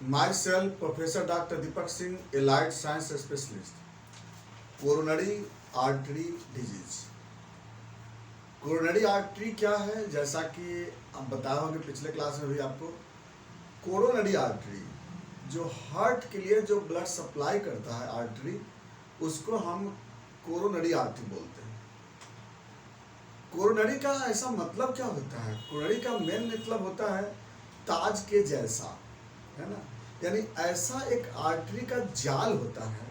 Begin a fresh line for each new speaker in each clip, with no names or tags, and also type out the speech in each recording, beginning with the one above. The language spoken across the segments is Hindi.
Myself, Professor Dr. Deepak Singh, Allied Science Specialist, coronary artery disease. Coronary artery क्या है? जैसा कि आप बताए होंगे पिछले क्लास में भी आपको, कोरोनरी आर्टरी जो हार्ट के लिए जो ब्लड सप्लाई करता है आर्टरी, उसको हम कोरोनरी आर्टरी बोलते हैं। कोरोनरी का ऐसा मतलब क्या होता है? कोरोनरी का मेन मतलब होता है ताज के जैसा, है ना। यानी ऐसा एक आर्टरी का जाल होता है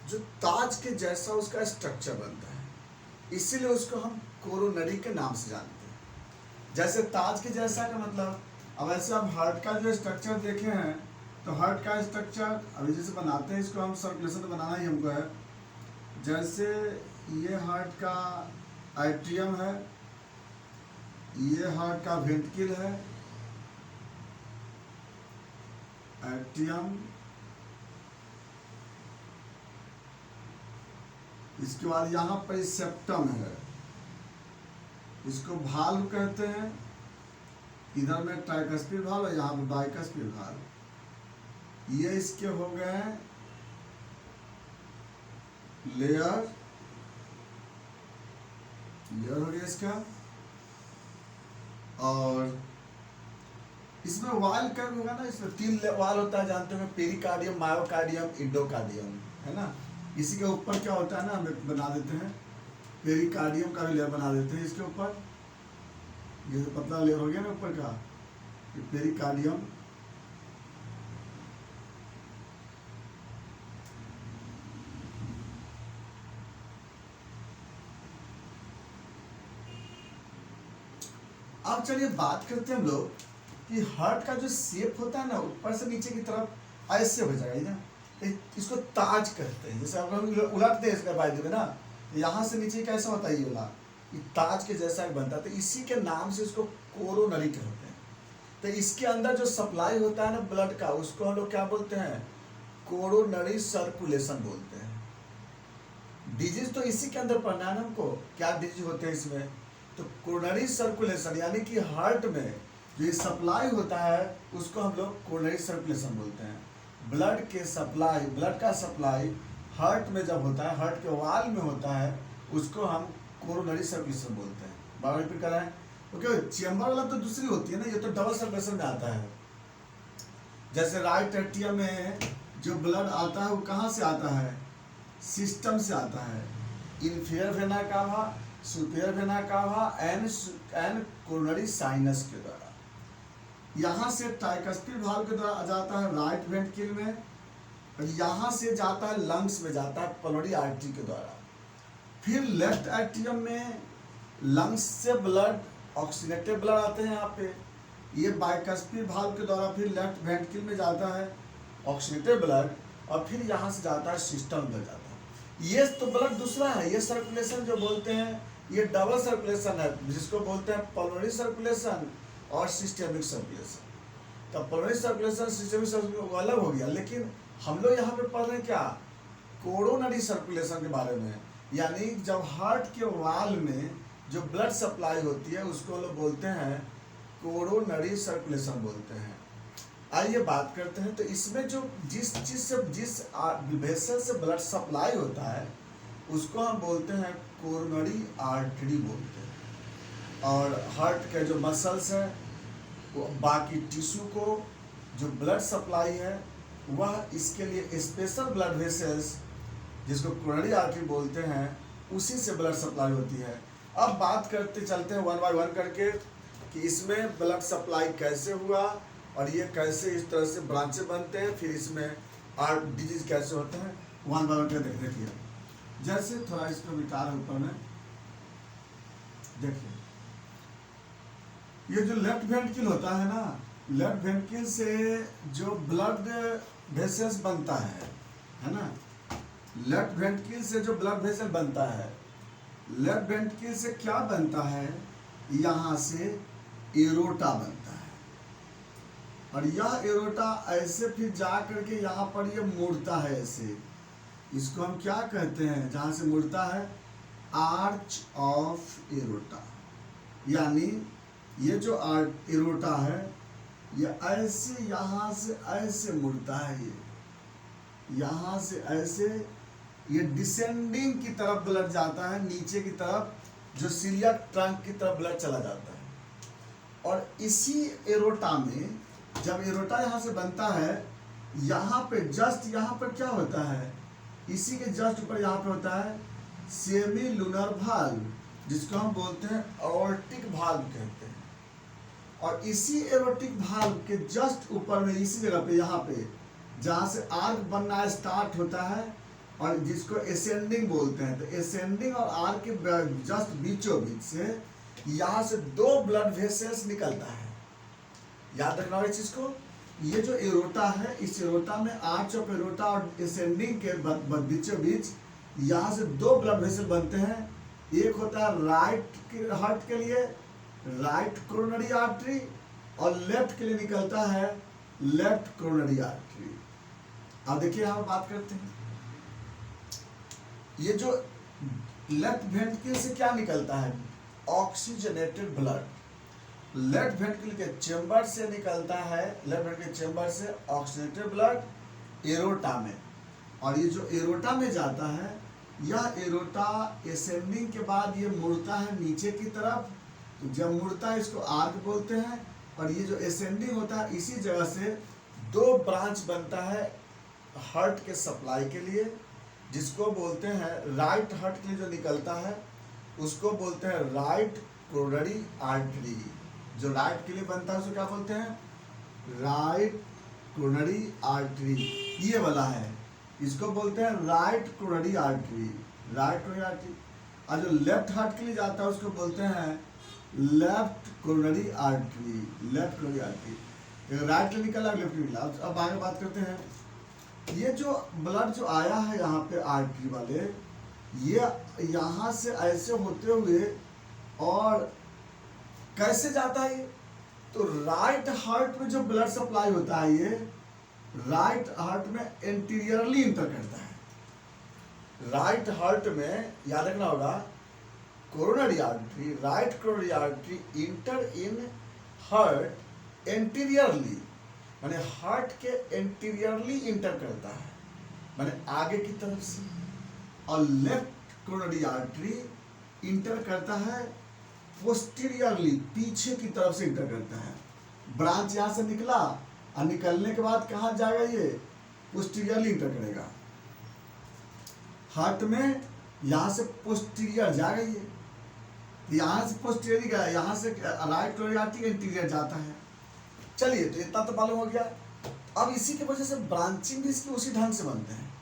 जो ताज के जैसा उसका स्ट्रक्चर बनता है, इसीलिए उसको हम कोरोनरी के नाम से जानते हैं। जैसे ताज के जैसा का मतलब, अब ऐसे आप हार्ट का जो स्ट्रक्चर देखे हैं, तो हार्ट का स्ट्रक्चर अभी जैसे बनाते हैं, इसको हम सर्कुलेशन बनाना ही हमको है। जैसे ये हार्ट का एट्रियम है, ये हार्ट का वेंट्रिकल है, एट्रियम, इसके बाद यहाँ पर सेप्टम है, इसको भाल्व कहते हैं। इधर में ट्राइकस्पिड भाल्व है, यहाँ पर बाइकस्पिड भाल्व। ये इसके हो गए लेयर, लेयर हो गया इसका। और इसमें वाल कर्व होगा ना, इसमें 3 वाल होता है, जानते हो, पेरिकार्डियम, मायोकार्डियम, इंडोकार्डियम, है ना। इसी के ऊपर क्या होता है ना, हम बना देते हैं पेरिकार्डियम का भी लेयर बना देते हैं इसके ऊपर। ये तो पतला लेयर हो गया ना ऊपर का, ये पेरिकार्डियम। अब चलिए बात करते हैं हम लोग कि हार्ट का जो शेप होता है ना, ऊपर से नीचे की तरफ ऐसे हो जाएगा ना, इसको ताज कहते हैं। जैसे हम उलटते हैं इसका बाजू में ना, यहाँ से नीचे कैसा होता है, ये वाला ये ताज के जैसा बनता है, तो इसी के नाम से इसको कोरोनरी कहते हैं। तो इसके अंदर जो सप्लाई होता है ना ब्लड का, उसको हम लोग क्या बोलते हैं? कोरोनरी सर्कुलेशन बोलते हैं। डिजीज तो इसी के अंदर पढ़ना है ना हमको, क्या डिजीज होते हैं इसमें। तो कोरोनरी सर्कुलेशन यानी कि हार्ट में जो सप्लाई होता है उसको हम लोग कोरोनरी सर्कुलेशन बोलते हैं। ब्लड के सप्लाई, ब्लड का सप्लाई हार्ट में जब होता है, हार्ट के वाल में होता है, उसको हम कोरोनरी सर्कुलेशन बोलते हैं। बार रिपीट कराएं। ओके, चेम्बर वाला तो दूसरी होती है ना, ये तो डबल सर्कुलेशन में आता है। जैसे राइट एट्रियम में जो ब्लड आता है वो कहाँ से आता है? सिस्टम से आता है। Inferior vena cava, superior vena cava and coronary sinus के द्वारा। यहाँ से ट्राइकस्पिड वाल्व के द्वारा जाता है राइट वेंट्रिकल में, और यहाँ से जाता है लंग्स में, जाता है पल्मोनरी आर्टरी के द्वारा। फिर लेफ्ट एट्रियम में लंग्स से ब्लड, ऑक्सीनेटेड ब्लड आते हैं यहाँ पे, ये बाइकस्पिड वाल्व के द्वारा फिर लेफ्ट वेंट्रिकल में जाता है ऑक्सीनेटेड ब्लड, और फिर यहाँ से जाता है सिस्टम में जाता है। ये तो ब्लड दूसरा है, ये सर्कुलेशन जो बोलते हैं ये डबल सर्कुलेशन है, जिसको बोलते हैं पल्मोनरी सर्कुलेशन और सिस्टेमिक सर्कुलेशन। तो पल्मोनरी सर्कुलेशन, सिस्टेमिक सर्कुलेशन अलग हो गया, लेकिन हम लोग यहाँ पे पढ़ रहे हैं क्या? कोरोनरी सर्कुलेशन के बारे में। यानी जब हार्ट के वाल में जो ब्लड सप्लाई होती है उसको लोग बोलते हैं कोरोनरी सर्कुलेशन बोलते हैं। आइए बात करते हैं। तो इसमें जो जिस चीज से, जिस वेसल से ब्लड सप्लाई होता है उसको हम बोलते हैं कोरोनरी आर्टरी बोलते हैं। और हार्ट के जो मसल्स हैं, वो बाकी टिश्यू को जो ब्लड सप्लाई है, वह इसके लिए स्पेशल ब्लड वेसल्स जिसको कोरोनरी आर्टरी बोलते हैं, उसी से ब्लड सप्लाई होती है। अब बात करते चलते हैं वन बाय वन करके कि इसमें ब्लड सप्लाई कैसे हुआ और ये कैसे इस तरह से ब्रांचें बनते हैं, फिर इसमें आर्ट डिजीज कैसे होते हैं, वन बाय वन कर देखिए। जैसे थोड़ा इसको विकार है ऊपर में, देखिए ये जो लेफ्ट वेंट्रिकल होता है ना, लेफ्ट वेंट्रिकल से जो ब्लड वेसल्स बनता है ना, लेफ्ट वेंट्रिकल से जो ब्लड वेसल बनता है, लेफ्ट वेंट्रिकल से क्या बनता है? यहाँ से एरोटा बनता है, और यह एरोटा ऐसे फिर जा करके यहाँ पर ये मुड़ता है ऐसे। इसको हम क्या कहते हैं जहाँ से मुड़ता है? Arch of aorta. यानी ये जो एरोटा है ये ऐसे यहाँ से ऐसे मुड़ता है, ये यहाँ से ऐसे, ये डिसेंडिंग की तरफ ब्लड जाता है, नीचे की तरफ जो सीलियक ट्रंक की तरफ ब्लड चला जाता है। और इसी एरोटा में जब एरोटा यहाँ से बनता है, यहाँ पे जस्ट यहाँ पर क्या होता है, इसी के जस्ट ऊपर यहाँ पे होता है सेमी लूनर भाल्व, जिसको हम बोलते हैं एओर्टिक भाल्व कहते हैं। और इसी एओर्टिक भाल्व के जस्ट ऊपर में इसी जगह पे, यहाँ पे जहाँ से आर्क बनना स्टार्ट होता है और जिसको एसेंडिंग बोलते हैं, तो एसेंडिंग और आर्क के जस्ट बीचों बीच से यहाँ से 2 ब्लड वेसल्स निकलता है। याद रखना इस चीज को। ये जो एरोटा है, इस एरोटा में आर्च ऑफ एरोटा और एसेंडिंग के बीचों बीच यहाँ से 2 ब्लड वेसल बनते हैं। एक होता है राइट हार्ट के लिए राइट कोरोनरी आर्टरी, और लेफ्ट के लिए निकलता है लेफ्ट कोरोनरी आर्टरी। अब देखिए हम बात करते हैं, ये जो लेफ्ट वेंट्रिकल से क्या निकलता है, ऑक्सीजनेटेड ब्लड। लेफ्ट वेंट्रिकल के चेंबर से निकलता है, लेफ्ट वेंट्रिकल चेंबर से ऑक्सीजनेटेड ब्लड एरोटा में। और ये जो एरोटा में जाता है, यह एरोटा एसेंडिंग के बाद ये मुड़ता है नीचे की तरफ। तो जब मुड़ता है इसको आर्क बोलते हैं। और ये जो एसेंडिंग होता है, इसी जगह से 2 ब्रांच बनता है हार्ट के सप्लाई के लिए, जिसको बोलते हैं राइट हार्ट के लिए जो निकलता है उसको बोलते हैं राइट कोरोनरी आर्टरी। जो राइट के लिए बनता है उसको क्या बोलते हैं, राइट कोरोनरी आर्टरी। ये वाला है, इसको बोलते हैं right coronary artery, right coronary artery. और जो लेफ्ट हार्ट के लिए जाता है उसको बोलते हैं left coronary artery, left coronary artery. Right के लिए निकला, लेफ्ट निकला। अब आगे बात करते हैं, ये जो ब्लड जो आया है यहाँ पे आर्टरी वाले, ये यहाँ से ऐसे होते हुए और कैसे जाता है ये, तो राइट हार्ट में जो ब्लड सप्लाई होता है, ये राइट हार्ट में एंटीरियरली इंटर करता है। राइट हार्ट में याद रखना होगा, coronary artery, right coronary artery inter in heart anteriorly, माने हार्ट के एंटीरियरली इंटर करता है, माने आगे की तरफ से। और लेफ्ट कोरोनरी आर्टरी इंटर करता है पोस्टीरियरली, पीछे की तरफ से इंटर करता है। ब्रांच यहाँ से निकला और निकलने के बाद कहाँ जाएगा, ये पोस्टीरियरली इंटर करेगा हार्ट में। यहाँ से पोस्टीरियर जाएगा, ये यहाँ से पोस्टीरियर गया, यहाँ से राइट कोरोनरी आर्टरी एंटीरियर जाता है। चलिए, तो इतना तो मालूम हो गया। अब इसी की वजह से ब्रांचिंग भी इसकी उसी ढंग से बनते हैं।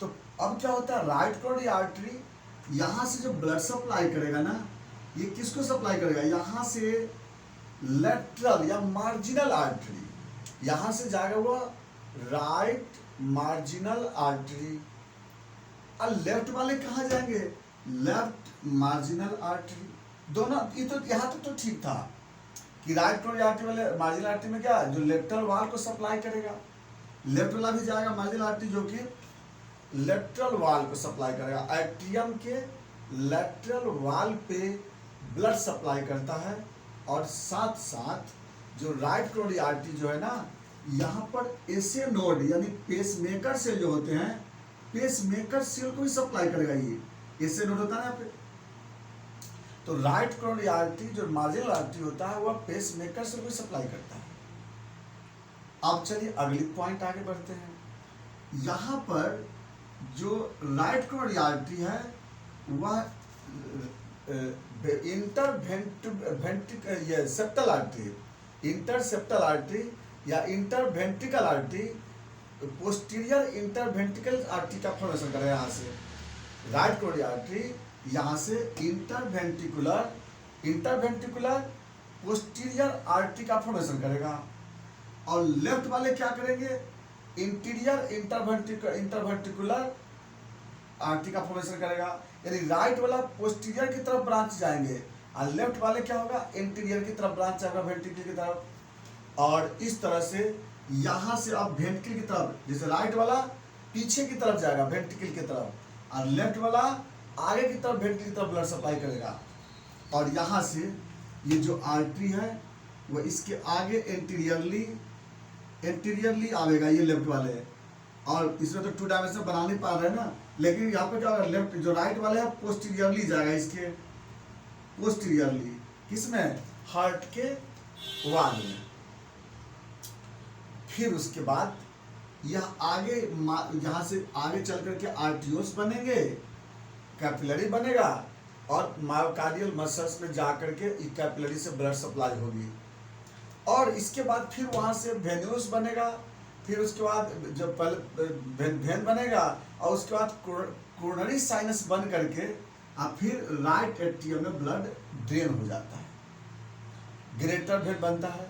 तो अब क्या होता है, राइट कोरोनरी आर्टरी यहाँ से जो ब्लड सप्लाई करेगा ना, ये किसको सप्लाई करेगा, यहाँ से लेटरल या मार्जिनल आर्टरी, यहाँ से जाएगा वो राइट मार्जिनल आर्टरी। और लेफ्ट वाले कहाँ जाएंगे, लेफ्ट मार्जिनल आर्टरी। दोनों ये तो यहाँ तो ठीक था कि राइट कोरोनरी आर्टरी वाले मार्जिनल आर्टरी में क्या, जो लेटरल वाल को सप्लाई करेगा, लेफ्ट वाला भी जाएगा मार्जिनल आर्टरी, जो कि लेटरल वाल को सप्लाई करेगा। एट्रियम के लेटरल वाल पे ब्लड सप्लाई करता है। और साथ साथ जो राइट कोरोनरी आर्टरी जो है ना, यहाँ पर एसे नोड यानी पेसमेकर सेल जो होते हैं, पेसमेकर सेल को भी सप्लाई करेगा। ये एसे नोड होता है यहाँ पे। तो राइट कोरोनरी आर्टरी जो मार्जिनल आर्टरी होता है, वह पेसमेकर सेल को सप्लाई करता है। अब चलिए अगली पॉइंट आगे बढ़ते हैं। यहाँ पर जो राइट कोरोनरी आर्टरी है, वह सेप्टल आर्टरी, इंटरसेप्टल आर्टरी या interventricular artery, posterior interventricular artery का फॉर्मेशन करेगा। यहाँ से राइट कोरोनरी आर्टरी यहाँ से इंटरवेंट्रिकुलर पोस्टीरियर आर्टरी का फॉर्मेशन करेगा। और लेफ्ट वाले क्या करेंगे, इंटीरियर इंटरवेंट्रिकुलर आर्टरी का फॉर्मेशन करेगा। यानी राइट वाला पोस्टीरियर की तरफ ब्रांच जाएंगे और लेफ्ट वाले क्या होगा, इंटीरियर की तरफ ब्रांच जाएगा, वेंट्रिकल की तरफ। और इस तरह से यहाँ से अब वेंट्रिकल की तरफ, जैसे राइट वाला पीछे की तरफ जाएगा वेंट्रिकल की तरफ, और लेफ्ट वाला आगे की तरफ वेंट्रिकल की तरफ ब्लड सप्लाई करेगा। और यहाँ से ये जो आर्टरी है, वो इसके आगे एंटीरियरली आवेगा, ये लेफ्ट वाले। और इसमें तो 2 डायमेंशन बना नहीं पा रहे हैं ना, लेकिन यहाँ पे क्या होगा, लेफ्ट जो राइट वाले है पोस्टीरियरली जाएगा, इसके पोस्टीरियरली, किसमें, हार्ट के वाल में। फिर उसके बाद यह आगे यहाँ से आगे चल करके आर्टियोस बनेंगे, कैपिलरी बनेगा, और मायोकार्डियल मसल्स में जा करके कैपिलरी से ब्लड सप्लाई होगी। और इसके बाद फिर वहाँ से वेन्यूस बनेगा, फिर उसके बाद जो पहले वेन बनेगा, और उसके बाद कोरोनरी साइनस बन करके फिर राइट एट्रियम में ब्लड ड्रेन हो जाता है, ग्रेटर वेन बनता है,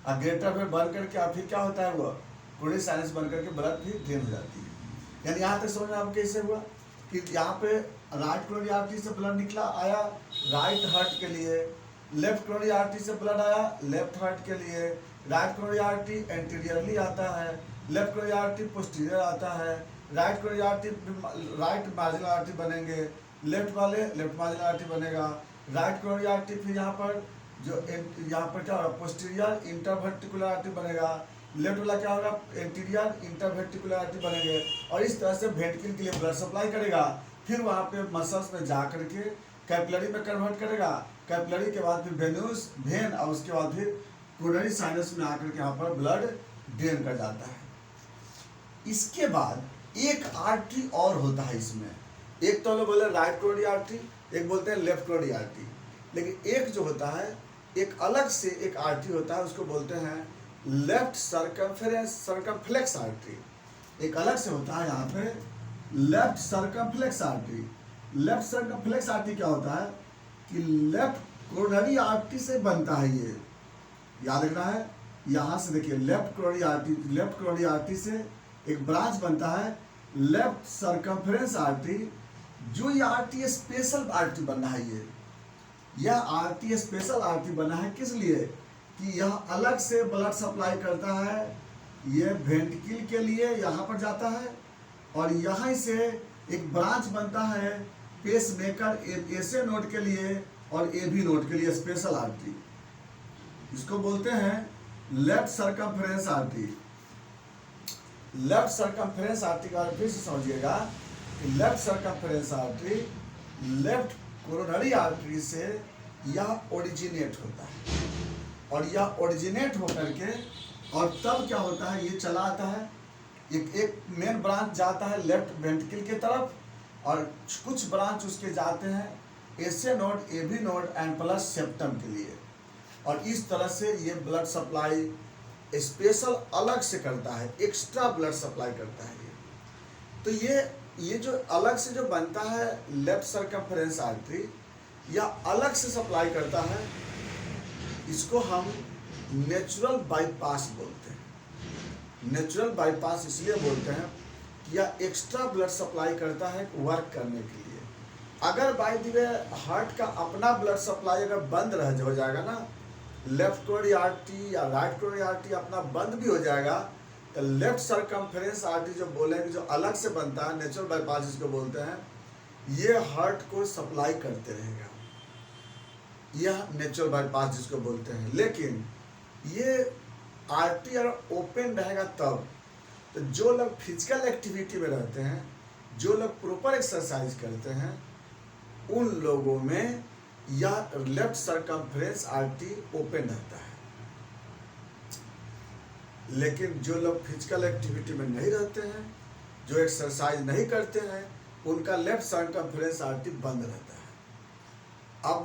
और ग्रेटर वेन बन करके फिर क्या होता है, वो कोरोनरी साइनस बन करके ब्लड फिर ड्रेन हो जाती है। यानी यहाँ तक समझ में आपको कैसे हुआ कि यहाँ पे राइट कोरोनरी आर्टरी से ब्लड निकला आया राइट हार्ट के लिए, लेफ्ट कोरोनरी आर्टरी से ब्लड आया लेफ्ट हार्ट के लिए, राइट कोरोनरी आर्टरी एंटीरियरली आता है, लेफ्ट कोरोनरी आर्टरी पोस्टीरियर आता है, right coronary artery right marginal artery बनेंगे, लेफ्ट वाले लेफ्ट मार्जिनल आर्टरी बनेगा, राइट कोरोनरी आर्टरी फिर यहाँ पर जो यहाँ पर क्या होगा, पोस्टीरियर इंटरवर्टिकुलर आर्टरी बनेगा, लेफ्ट वाला क्या होगा, एंटीरियर इंटरवर्टिकुलर आर्टरी बनेंगे, और इस तरह से वेंट्रिकल के लिए ब्लड सप्लाई करेगा। फिर वहाँ पे मसल्स में जा करके कैपिलरी में कन्वर्ट करेगा, कैपिलरी के बाद फिर वेन्यूस वेन, और उसके बाद फिर कोरोनरी साइनस में आकर के यहाँ पर ब्लड ड्रेन कर जाता है। इसके बाद एक आर्टरी और होता है इसमें, एक तो लोग बोले राइट कोरोनरी आर्टरी, एक बोलते हैं लेफ्ट कोरोनरी आर्टरी, लेकिन एक जो होता है एक अलग से एक आर्टरी होता है, उसको बोलते हैं लेफ्ट सर्कमफ्लेक्स आर्टरी। एक अलग से होता है यहाँ पे left circumflex artery. Left circumflex artery क्या होता है कि लेफ्ट कोरोनरी आर्टरी से बनता है, ये याद रखना है। यहाँ से देखिए लेफ्ट कोरोनरी आर्टरी से एक ब्रांच बनता है लेफ्ट सर्कमफ्रेंस आर्टरी, जो ये आर्टरी स्पेशल आर्टरी बना है। यह आर्टरी स्पेशल आर्टरी बना है किस लिए कि यह अलग से ब्लड सप्लाई करता है, ये वेंट्रिकल के लिए यहाँ पर जाता है, और यहाँ से एक ब्रांच बनता है पेस मेकर एसे नोड के लिए और एबी नोड के लिए स्पेशल आर्टरी, इसको बोलते हैं left circumference artery. Left circumference artery का फिर से समझिएगा कि left circumference artery left coronary artery से यह ओरिजिनेट होता है, और यह ओरिजिनेट होकर के और तब क्या होता है, ये चला आता है, एक मेन ब्रांच जाता है लेफ्ट वेंट्रिकल की तरफ, और कुछ ब्रांच उसके जाते हैं SA node, AB node and plus septum के लिए, और इस तरह से ये ब्लड सप्लाई स्पेशल अलग से करता है, एक्स्ट्रा ब्लड सप्लाई करता है ये। तो ये जो अलग से जो बनता है लेफ्ट सर्कमफ्रेंस आर्टरी, या अलग से सप्लाई करता है, इसको हम नेचुरल बाईपास बोलते हैं। नेचुरल बाईपास इसलिए बोलते हैं कि यह एक्स्ट्रा ब्लड सप्लाई करता है वर्क करने के लिए। अगर बाय द वे हार्ट का अपना ब्लड सप्लाई अगर बंद हो जाएगा ना, लेफ्ट कोरोनरी आर्टरी या राइट कोरोनरी आर्टरी अपना बंद भी हो जाएगा, तो लेफ्ट सर्कमफ्रेंस आर्टरी जो बोलेंगे, जो अलग से बनता है नेचुरल बाईपास जिसको बोलते हैं, ये हार्ट को सप्लाई करते रहेगा, यह नेचुरल बाईपास जिसको बोलते हैं। लेकिन ये आर्टरी अगर ओपन रहेगा तब, तो जो लोग फिजिकल एक्टिविटी में रहते हैं, जो लोग प्रॉपर एक्सरसाइज करते हैं, उन लोगों में यह लेफ्ट सर्कमफ्रेंस आर्टरी ओपन रहता है। लेकिन जो लोग फिजिकल एक्टिविटी में नहीं रहते हैं, जो एक्सरसाइज नहीं करते हैं, उनका लेफ्ट सर्कमफ्रेंस आर्टरी बंद रहता है। अब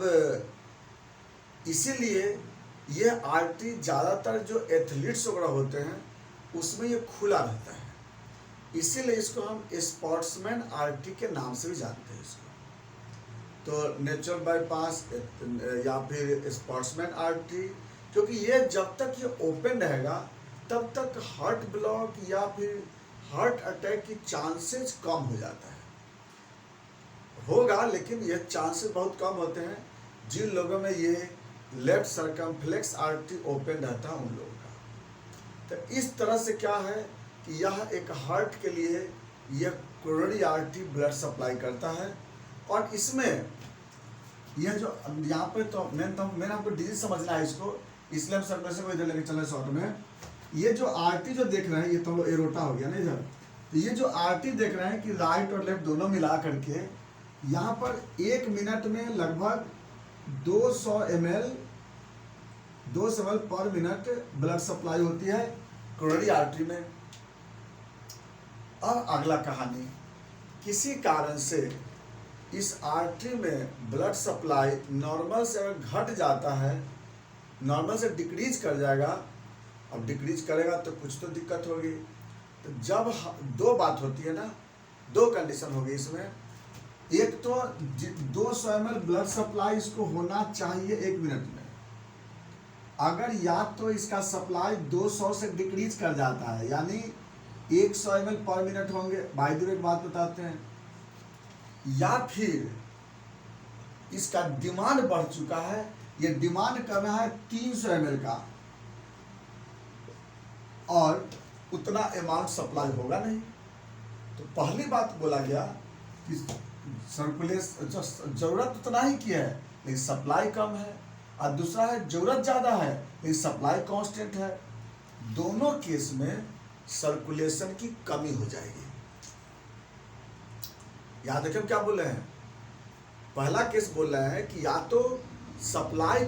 इसीलिए ये आर्टरी ज़्यादातर जो एथलीट्स वगैरह होते हैं उसमें ये खुला रहता है, इसीलिए इसको हम स्पोर्ट्समैन आर्टरी के नाम से भी जानते हैं इसको। तो नेचुरल बाईपास या फिर स्पोर्ट्समैन आर्टरी, क्योंकि ये जब तक ये ओपन रहेगा तब तक हार्ट ब्लॉक या फिर हार्ट अटैक की चांसेस कम हो जाता है, होगा, लेकिन ये चांसेस बहुत कम होते हैं जिन लोगों में ये लेफ्ट सर्कमफ्लेक्स आर्टरी ओपन रहता है उन लोगों का। तो इस तरह से क्या है कि यह एक हार्ट के लिए यह कोरोनरी आर्टरी ब्लड सप्लाई करता है, और इसमें यह जो यहाँ पे तो मैंने आपको डिजीज समझना है इसको इसलिए हम सर्कुलेशन को इधर लेके चल रहे शॉर्ट में। ये जो आरटी जो देख रहे हैं, ये तो हम लोग एरोटा हो गया ना इधर, तो ये जो आरटी देख रहे हैं कि राइट और लेफ्ट दोनों मिला करके यहाँ पर 1 मिनट में लगभग 200 ml पर मिनट ब्लड सप्लाई होती है कोरोनरी आर्टरी में। अब अगला कहानी, किसी कारण से इस आर्टरी में ब्लड सप्लाई नॉर्मल से अगर घट जाता है, नॉर्मल से डिक्रीज कर जाएगा, अब डिक्रीज करेगा तो कुछ तो दिक्कत होगी। तो जब दो बात होती है ना, दो कंडीशन होगी इसमें। एक तो 200 ml ब्लड सप्लाई इसको होना चाहिए 1 मिनट में। अगर या तो इसका सप्लाई 200 से डिक्रीज कर जाता है, यानी 100 ml पर मिनट होंगे, भाई दूर एक बात बताते हैं, या फिर इसका डिमांड बढ़ चुका है, ये डिमांड कर रहा है 300 ml का और उतना अमाउंट सप्लाई होगा नहीं। तो पहली बात बोला गया कि सर्कुलेशन जरूरत उतना ही की है लेकिन सप्लाई कम है, और दूसरा है जरूरत ज़्यादा है लेकिन सप्लाई कांस्टेंट है। दोनों केस में सर्कुलेशन की कमी हो जाएगी। याद रखें क्या बोल रहे हैं, पहला केस बोल रहे हैं कि या तो सप्लाई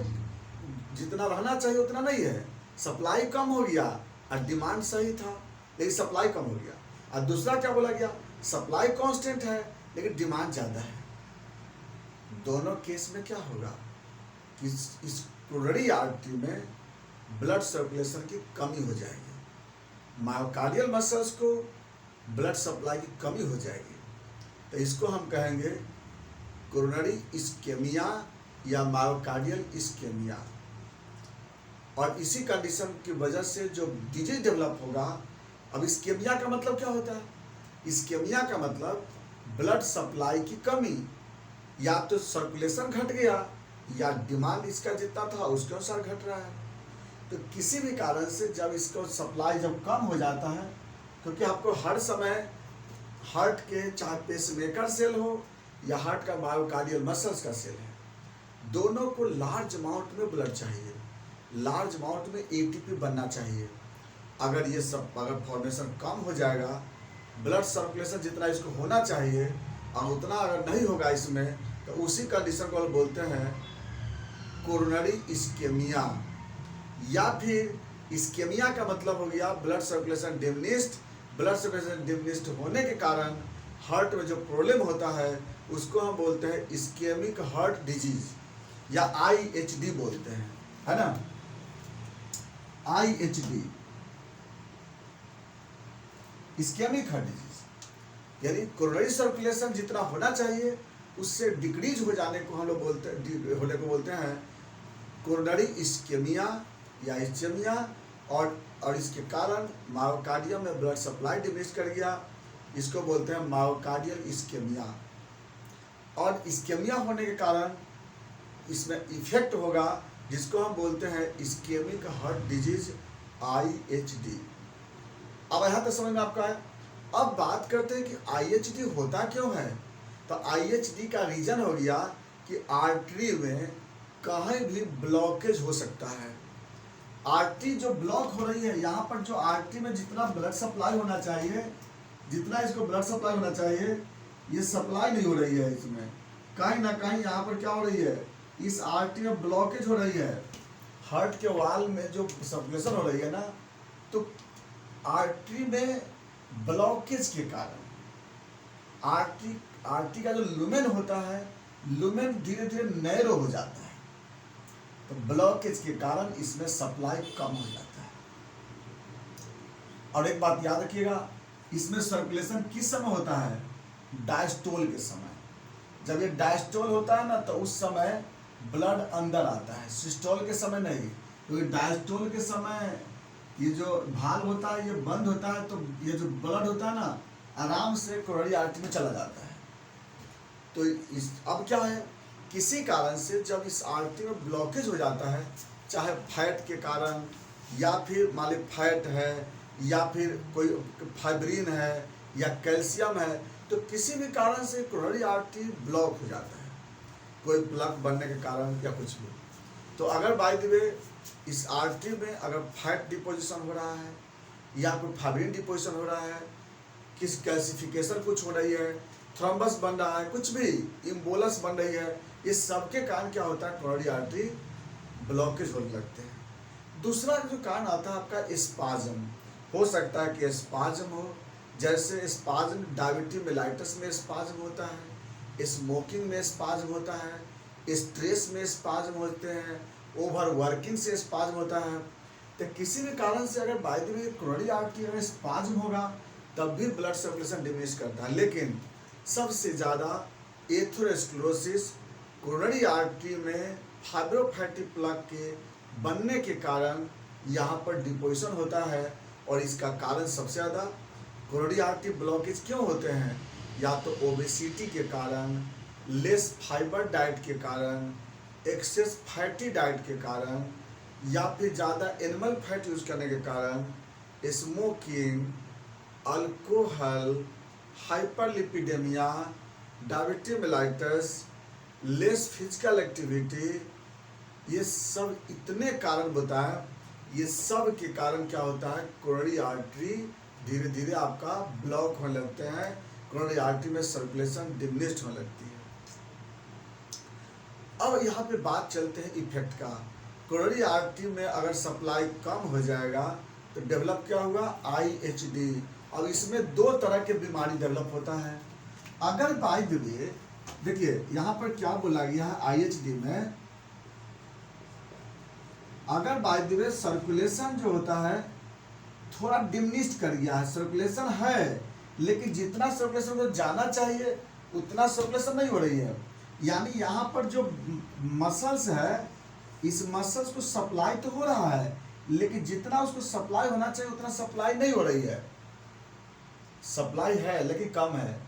जितना रहना चाहिए उतना नहीं है, सप्लाई कम हो गया और डिमांड सही था लेकिन सप्लाई कम हो गया, और दूसरा क्या बोला गया, सप्लाई कांस्टेंट है लेकिन डिमांड ज़्यादा है। दोनों केस में क्या होगा कि इस कोरोनरी आर्टरी में ब्लड सर्कुलेशन की कमी हो जाएगी, मायोकार्डियल मसल्स को ब्लड सप्लाई की कमी हो जाएगी। तो इसको हम कहेंगे कोरोनरी इस्केमिया या मायोकार्डियल इस्केमिया। और इसी कंडीशन की वजह से जो डिजीज डेवलप होगा, अब इस्केमिया का मतलब क्या होता है, इस्केमिया का मतलब ब्लड सप्लाई की कमी, या तो सर्कुलेशन घट गया या डिमांड इसका जितना था उसके अनुसार घट रहा है। तो किसी भी कारण से जब इसको सप्लाई जब कम हो जाता है, क्योंकि आपको हर समय हार्ट के चाहे पेसमेकर सेल हो या हार्ट का मायोकार्डियल मसल्स का सेल है, दोनों को लार्ज अमाउंट में ब्लड चाहिए, लार्ज अमाउंट में एटीपी बनना चाहिए। अगर ये सब अगर फॉर्मेशन कम हो जाएगा, ब्लड सर्कुलेशन जितना इसको होना चाहिए और उतना अगर नहीं होगा इसमें, तो उसी कंडीशन को बोलते हैं कोरोनरी इस्केमिया। या फिर इस्केमिया का मतलब हो गया blood circulation diminished. Blood circulation diminished होने के कारण हार्ट में जो प्रॉब्लम होता है उसको हम बोलते हैं इस्केमिक हार्ट डिजीज या IHD बोलते हैं, है ना, IHD, इस्केमिक हार्ट डिजीज। यानी कोरोनरी सर्कुलेशन जितना होना चाहिए उससे डिक्रीज हो जाने को हम लोग बोलते हैं कोरोनरी इस्केमिया या इस्केमिया। और इसके कारण मायोकार्डियम में ब्लड सप्लाई डिमिनिश कर गया, इसको बोलते हैं मायोकार्डियल इस्केमिया। और इस्केमिया होने के कारण इसमें इफेक्ट होगा जिसको हम बोलते हैं इस्केमिक हार्ट डिजीज IHD। अब यहाँ तक समझ में आपका है। अब बात करते हैं कि IHD होता क्यों है। तो IHD का रीजन हो गया कि आर्टरी में कहीं भी ब्लॉकेज हो सकता है। आर्टरी जो ब्लॉक हो रही है, यहाँ पर जो आर्टरी में जितना ब्लड सप्लाई होना चाहिए, जितना इसको ब्लड सप्लाई होना चाहिए, ये सप्लाई नहीं हो रही है। इसमें कहीं ना कहीं यहाँ पर क्या हो रही है, इस आर्टरी में ब्लॉकेज हो रही है। हार्ट के वाल में जो सर्कुलेशन हो रही है ना, तो आर्टरी में ब्लॉकेज के कारण आर्टरी का जो लुमेन होता है, लुमेन धीरे धीरे नैरो हो जाता है। तो ब्लॉकेज के कारण इसमें सप्लाई कम हो जाता है। और एक बात याद रखिएगा, इसमें सर्कुलेशन किस समय होता है, डायस्टोल के समय। जब ये डायस्टोल होता है ना, तो उस समय ब्लड अंदर आता है, सिस्टोल के समय नहीं। क्योंकि डायस्टोल के समय ये जो भाल्व होता है ये बंद होता है, तो ये जो ब्लड होता है ना, आराम से कोरोनरी आर्टरी में चला जाता है। तो अब क्या है, किसी कारण से जब इस आर्टरी में ब्लॉकेज हो जाता है, चाहे फैट के कारण या फिर मान ली फैट है या फिर कोई फाइब्रिन है या कैल्शियम है, तो किसी भी कारण से कोरोनरी आर्टरी ब्लॉक हो जाता है, कोई प्लग बनने के कारण या कुछ भी। तो अगर बाय द वे इस आर्टरी में अगर फैट डिपोजिशन हो रहा है या कोई फाइब्रिन डिपोजिशन हो रहा है, किस कैल्सिफिकेशन कुछ हो रही है, थ्रोम्बस बन रहा है, कुछ भी इम्बोलस बन रही है, ये सब के कारण क्या होता है, कोरोनरी आर्टरी ब्लॉकेज होने लगते हैं। दूसरा जो कारण आता है आपका स्पाज्म, हो सकता है कि स्पाज्म हो, जैसे स्पाज्म डायबिटीज मेलाइटस में स्पाज्म होता है, स्मोकिंग में स्पाज्म होता है, स्ट्रेस में स्पाज्म होते हैं, ओवर वर्किंग से स्पाज्म होता है। तो किसी भी कारण से अगर by the way coronary artery अगर स्पाज्म होगा तब भी ब्लड सर्कुलेशन डिमिनिश करता है। लेकिन सबसे ज़्यादा एथेरोस्क्लेरोसिस कोरोनरी आर्टरी में फाइब्रोफैटी प्लग के बनने के कारण यहाँ पर डिपोजिशन होता है, और इसका कारण सबसे ज़्यादा कोरोनरी आर्टरी ब्लॉकेज क्यों होते हैं, या तो ओबेसिटी के कारण, लेस फाइबर डाइट के कारण, एक्सेस फैटी डाइट के कारण, या फिर ज़्यादा एनिमल फैट यूज करने के कारण, smoking, alcohol, hyperlipidaemia, diabetes mellitus, less physical activity, ये सब इतने कारण बताएं, ये सब के कारण क्या होता है, कोरोनरी आर्टरी धीरे धीरे आपका ब्लॉक होने लगते हैं, कोरोनरी आर्टरी में सर्कुलेशन डिमिनिश्ड होने लगती है। अब यहाँ पे बात चलते हैं इफेक्ट का। कोरोनरी आर्टरी में अगर सप्लाई कम हो जाएगा तो डेवलप क्या होगा, IHD। अब इसमें दो तरह के बीमारी डेवलप होता है। अगर बाय द वे देखिए यहाँ पर क्या बोला गया है IHD में, अगर बाय द वे सर्कुलेशन जो होता है थोड़ा डिमिनिश्ड कर गया है, सर्कुलेशन है लेकिन जितना सर्कुलेशन को जाना चाहिए उतना सर्कुलेशन नहीं हो रही है, यानी यहाँ पर जो मसल्स है इस मसल्स को सप्लाई तो हो रहा है लेकिन जितना उसको सप्लाई होना चाहिए उतना सप्लाई नहीं हो रही है, सप्लाई है लेकिन कम है।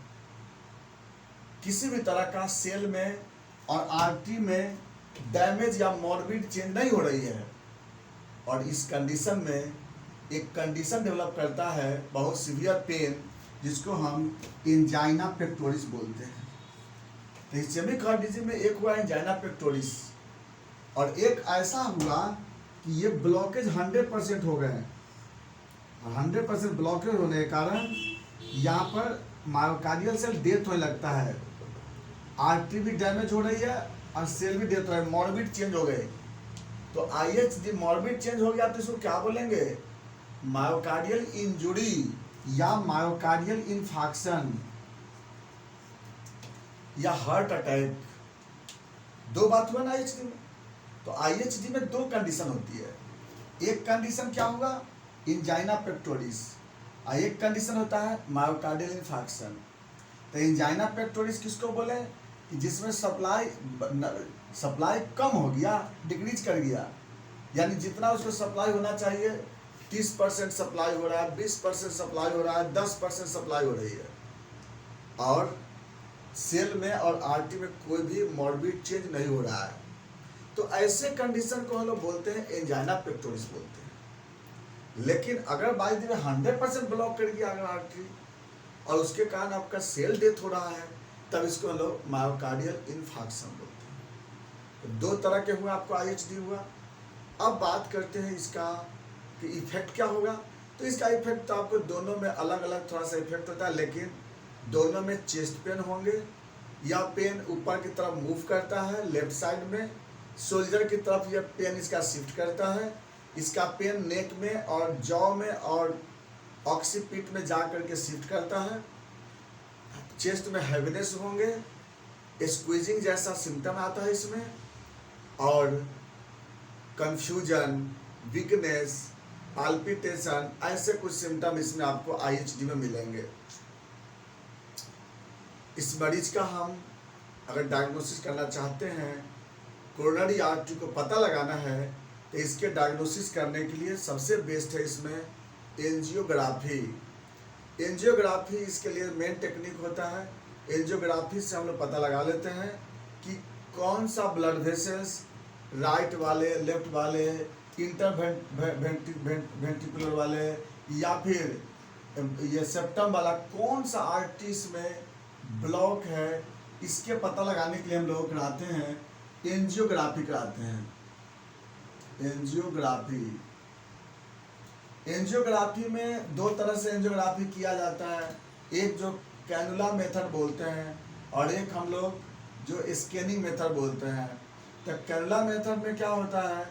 किसी भी तरह का सेल में और आर्टरी में डैमेज या मॉर्बिड चेंज नहीं हो रही है, और इस कंडीशन में एक कंडीशन डेवलप करता है बहुत सीवियर पेन, जिसको हम एंजाइना पेक्टोरिस बोलते हैं। तो इस्केमिक हार्ट डिजीज में एक हुआ एंजाइना पेक्टोरिस, और एक ऐसा हुआ कि ये ब्लॉकेज 100% हो गए। 100% ब्लॉकेज होने के कारण यहाँ पर मायोकार्डियल सेल डेथ होने लगता है, आर्टरी भी डैमेज हो रही है और सेल भी डेथ हो रहा है, मॉर्बिड चेंज हो गए। तो IHD मॉर्बिड चेंज हो गया तो इसको क्या बोलेंगे, मायोकार्डियल इंजुरी या मायोकार्डियल इन्फाक्शन या हार्ट अटैक। दो बात हुआ ना IHD में। तो IHD में दो कंडीशन होती है, एक कंडीशन क्या होगा, एंजाइना पेक्टोरिस, और एक कंडीशन होता है मायोकार्डियल इन्फाक्शन। तो एंजाइना पेक्टोरिस किसको बोले, कि जिसमें सप्लाई कम हो गया, डिक्रीज कर गया, यानी जितना उसको सप्लाई होना चाहिए 30% सप्लाई हो रहा है, 20% सप्लाई हो रहा है, 10% सप्लाई हो रही है, और सेल में और आर्टरी में कोई भी मॉर्बिड चेंज नहीं हो रहा है। तो ऐसे कंडीशन को हम लोग बोलते हैं एंजाइना पेक्टोरिस बोलते हैं। लेकिन अगर बाय द वे 100% ब्लॉक कर गया अगर आर्टरी और उसके कारण आपका सेल डेथ हो रहा है, तब इसको हम लोग मायोकार्डियल इन्फाक्शन बोलते हैं। तो दो तरह के हुए, आपको IHD हुआ। अब बात करते हैं इसका कि इफेक्ट क्या होगा। तो इसका इफेक्ट तो आपको दोनों में अलग अलग थोड़ा सा इफेक्ट होता है, लेकिन दोनों में चेस्ट पेन होंगे, या पेन ऊपर की तरफ मूव करता है लेफ्ट साइड में, शोल्डर की तरफ यह पेन इसका शिफ्ट करता है, इसका पेन नेक में और जॉ में और ऑक्सीपिट में जा करके शिफ्ट करता है। चेस्ट में हैवीनेस होंगे, स्क्वीजिंग जैसा सिम्टम आता है इसमें, और कंफ्यूजन, वीकनेस, पाल्पिटेशन, ऐसे कुछ सिम्टम इसमें आपको IHD में मिलेंगे। इस मरीज का हम अगर डायग्नोसिस करना चाहते हैं, कोरोनरी आर्टरी को पता लगाना है, तो इसके डायग्नोसिस करने के लिए सबसे बेस्ट है इसमें एंजियोग्राफी। एंजियोग्राफी इसके लिए मेन टेक्निक होता है। एंजियोग्राफी से हम लोग पता लगा लेते हैं कि कौन सा ब्लड वेसल्स, राइट वाले, लेफ्ट वाले, इंटरवेंट्रिकुलर वाले, या फिर ये सेप्टम वाला, कौन सा आर्टरीज में ब्लॉक है, इसके पता लगाने के लिए हम लोग कराते हैं एंजियोग्राफी कराते हैं। एंजियोग्राफी। एंजियोग्राफी में दो तरह से एंजियोग्राफी किया जाता है, एक जो कैनुला मेथड बोलते हैं और एक हम लोग जो स्कैनिंग मेथड बोलते हैं। तो कैनुला मेथड में क्या होता है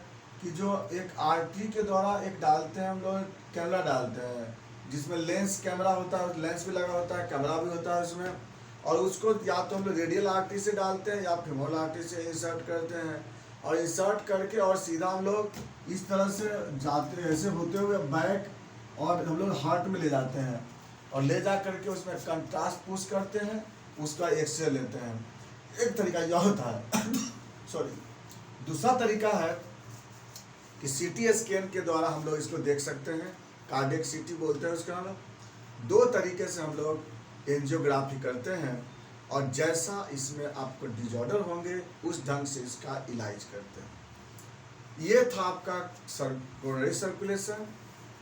कि जो एक आर्टरी के द्वारा एक डालते हैं, हम लोग कैनुला डालते हैं जिसमें लेंस कैमरा होता है, लेंस भी लगा होता है, कैमरा भी होता है उसमें, और उसको या तो हम लोग रेडियल आर्टरी से डालते हैं या फीमोरल आर्टरी से इंसर्ट करते हैं, और इंसर्ट करके और सीधा हम लोग इस तरह से जाते हैं, ऐसे होते हुए बैक और हम लोग हार्ट में ले जाते हैं और ले जा करके उसमें कंट्रास्ट पुश करते हैं, उसका एक्सरे लेते हैं। एक तरीका यह होता है सॉरी। दूसरा तरीका है कि सीटी स्कैन के द्वारा हम लोग इसको देख सकते हैं, कार्डियक सीटी बोलते हैं उसका। हम दो तरीके से हम लोग एंजियोग्राफी करते हैं और जैसा इसमें आपको डिजॉर्डर होंगे उस ढंग से इसका इलाज करते हैं। ये था आपका कोरोनरी सर्कुलेशन,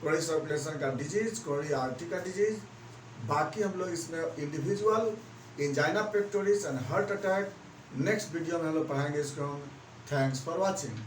कोरोनरी सर्कुलेशन का डिजीज, कोरोनरी आर्टरी का डिजीज। बाकी हम लोग इसमें individual angina pectoris and heart attack next video में हम लोग पढ़ाएंगे इसको हम। Thanks for watching.